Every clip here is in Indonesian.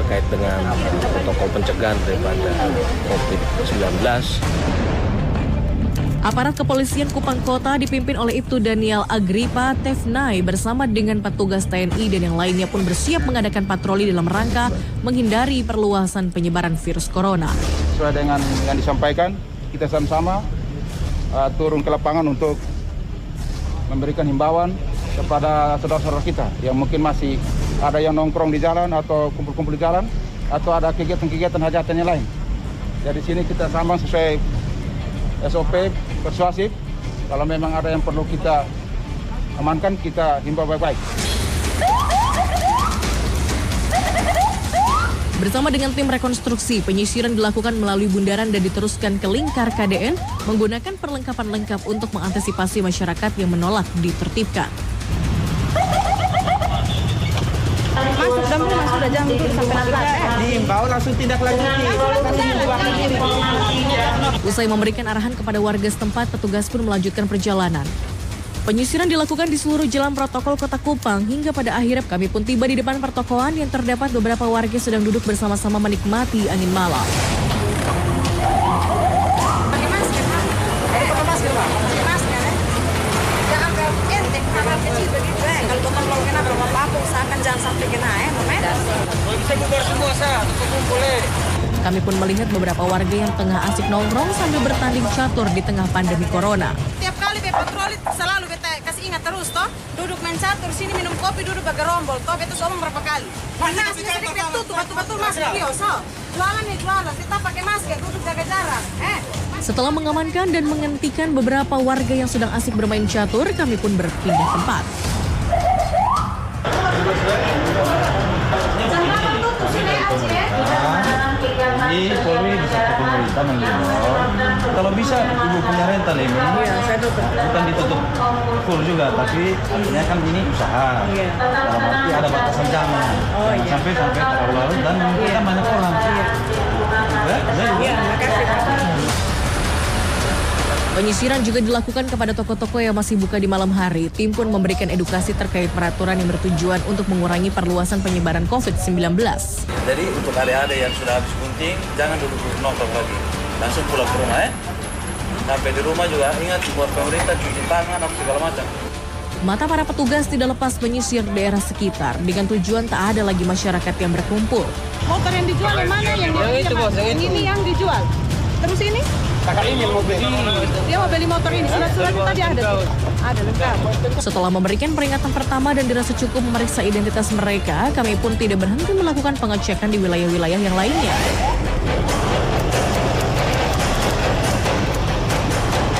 terkait dengan protokol pencegahan daripada COVID-19. Aparat kepolisian Kupang Kota dipimpin oleh Ibtu Daniel Agripa Tefnai bersama dengan petugas TNI dan yang lainnya pun bersiap mengadakan patroli dalam rangka menghindari perluasan penyebaran virus corona. Sesuai dengan yang disampaikan, kita sama-sama turun ke lapangan untuk memberikan himbauan kepada saudara-saudara kita yang mungkin masih ada yang nongkrong di jalan atau kumpul-kumpul di jalan atau ada kegiatan-kegiatan hajatan yang lain. Jadi sini kita sama sesuai SOP persuasif. Kalau memang ada yang perlu kita amankan, kita himbau baik-baik. Bersama dengan tim rekonstruksi, penyisiran dilakukan melalui bundaran dan diteruskan ke lingkar KDN menggunakan perlengkapan lengkap untuk mengantisipasi masyarakat yang menolak ditertibkan. Sudah jam itu sampai 16. Diimbau langsung tindak lanjuti. Usai memberikan arahan kepada warga setempat, petugas pun melanjutkan perjalanan. Penyisiran dilakukan di seluruh jalan protokol Kota Kupang hingga pada akhirnya kami pun tiba di depan pertokoan yang terdapat beberapa warga sedang duduk bersama-sama menikmati angin malam. Pakai masker, Pak. Pakai masker, Pak. Pakai masker, ya. Jangan enteng, hal kecil begitu, Kalau bukan mau kena apa-apa, usahakan jangan sampai kena, Kalau bisa bubar semua, boleh. Kami pun melihat beberapa warga yang tengah asik nongkrong sambil bertanding catur di tengah pandemi corona. Tiap kali patroli selalu beta kasih ingat terus toh, duduk main catur sini minum kopi duduk bagai rombol toh, beta ngomong berapa kali. Masnya sedikit tutup betul masker dia, so. Jualan, kita pakai masker, duduk jaga jarak. Setelah mengamankan dan menghentikan beberapa warga yang sedang asik bermain catur, kami pun berpindah tempat. Ini Polri bisa ke pemerintah mengimbau. Kalau bisa ibu punya rental ini, bukan ditutup full juga, tapi artinya kan ini usaha. Dalam arti ada batasan zaman. Sampai terlalu larut dan kita banyak orang. Penyisiran juga dilakukan kepada toko-toko yang masih buka di malam hari. Tim pun memberikan edukasi terkait peraturan yang bertujuan untuk mengurangi perluasan penyebaran COVID-19. Jadi untuk adik-adik yang sudah habis gunting, jangan duduk nongkrong lagi. Langsung pulang ke rumah, Sampai di rumah juga ingat buat pemerintah cuci tangan atau segala macam. Mata para petugas tidak lepas menyisir daerah sekitar dengan tujuan tak ada lagi masyarakat yang berkumpul. Motor yang dijual yang mana? Yang itu, Bos, yang ini yang dijual. Terus ini? Kakak ini mau beli. Dia mau beli motor ini. Surat-suratnya tadi ada tuh. Ada lengkap. Setelah memberikan peringatan pertama dan dirasa cukup memeriksa identitas mereka, kami pun tidak berhenti melakukan pengecekan di wilayah-wilayah yang lainnya.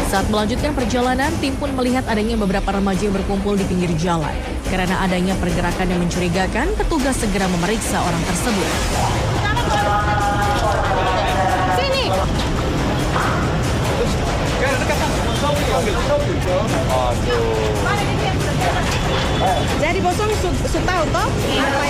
Saat melanjutkan perjalanan, tim pun melihat adanya beberapa remaja yang berkumpul di pinggir jalan. Karena adanya pergerakan yang mencurigakan, petugas segera memeriksa orang tersebut. Sini. Jadi bosong tahu toh apa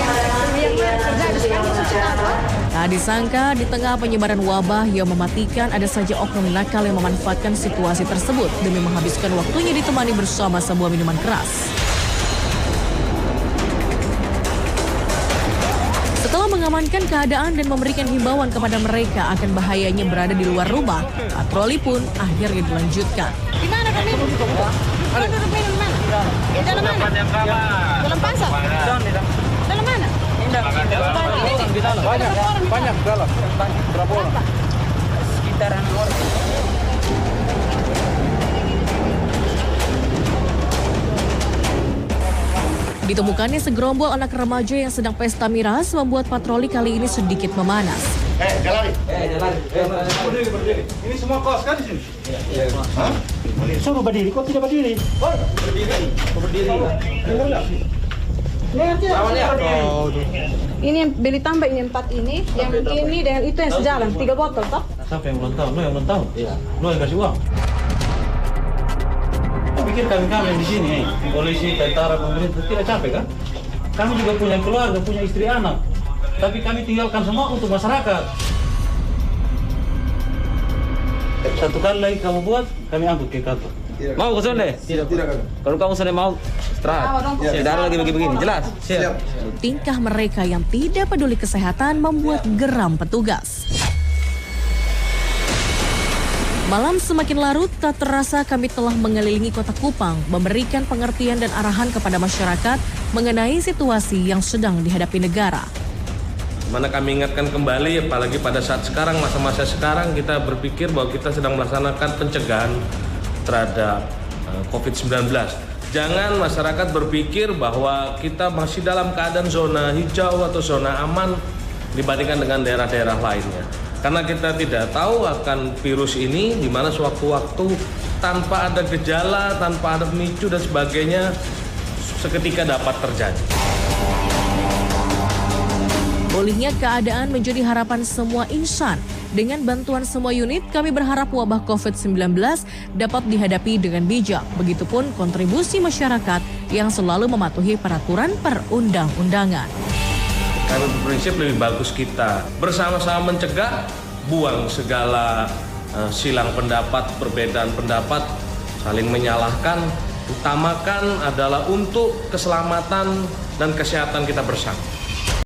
yang terjadi sekarang tahu. Tak disangka di tengah penyebaran wabah yang mematikan ada saja oknum nakal yang memanfaatkan situasi tersebut demi menghabiskan waktunya ditemani bersama sebuah minuman keras. Setelah mengamankan keadaan dan memberikan himbauan kepada mereka akan bahayanya berada di luar rumah, patroli pun akhirnya dilanjutkan. Di mana kami? Duduk minum mana? Di dalam mana? Dalam pasar? Dalam mana? Ini Banyak dalam. Berapa orang? Sekitaran orang. Ditemukannya segerombol anak remaja yang sedang pesta miras membuat patroli kali ini sedikit memanas. Jalari. Berdiri. Ini semua kos kan di sini? Iya. Hah? Suruh berdiri, kok tidak berdiri? Berdiri. Ini yang beli tambah ini 4 ini, yang ini dan itu yang sejalan 3 botol toh? Siapa yang belum tahu? Lo yang belum tahu? Iya. Lo yang kasih uang. Pikir kami yang di sini, polisi, tentara, pemerintah tidak capek kan? Kami juga punya keluarga, punya istri anak. Tapi kami tinggalkan semua untuk masyarakat. Satu kali lagi kamu buat, kami angkut ke kantor. Mau ke Sonde? Tidak. Kalau kamu Sonde mau istirahat. Tidak ada lagi begini, jelas? Siap. Tingkah mereka yang tidak peduli kesehatan membuat geram petugas. Malam semakin larut, tak terasa kami telah mengelilingi kota Kupang, memberikan pengertian dan arahan kepada masyarakat mengenai situasi yang sedang dihadapi negara. Mana kami ingatkan kembali, apalagi pada saat sekarang, masa-masa sekarang kita berpikir bahwa kita sedang melaksanakan pencegahan terhadap COVID-19. Jangan masyarakat berpikir bahwa kita masih dalam keadaan zona hijau atau zona aman dibandingkan dengan daerah-daerah lainnya. Karena kita tidak tahu akan virus ini di mana sewaktu-waktu tanpa ada gejala, tanpa ada pemicu dan sebagainya seketika dapat terjadi. Pulihnya keadaan menjadi harapan semua insan. Dengan bantuan semua unit, kami berharap wabah COVID-19 dapat dihadapi dengan bijak. Begitupun kontribusi masyarakat yang selalu mematuhi peraturan perundang-undangan. Kami berprinsip lebih bagus kita bersama-sama mencegah, buang segala silang pendapat, perbedaan pendapat, saling menyalahkan. Utamakan adalah untuk keselamatan dan kesehatan kita bersama.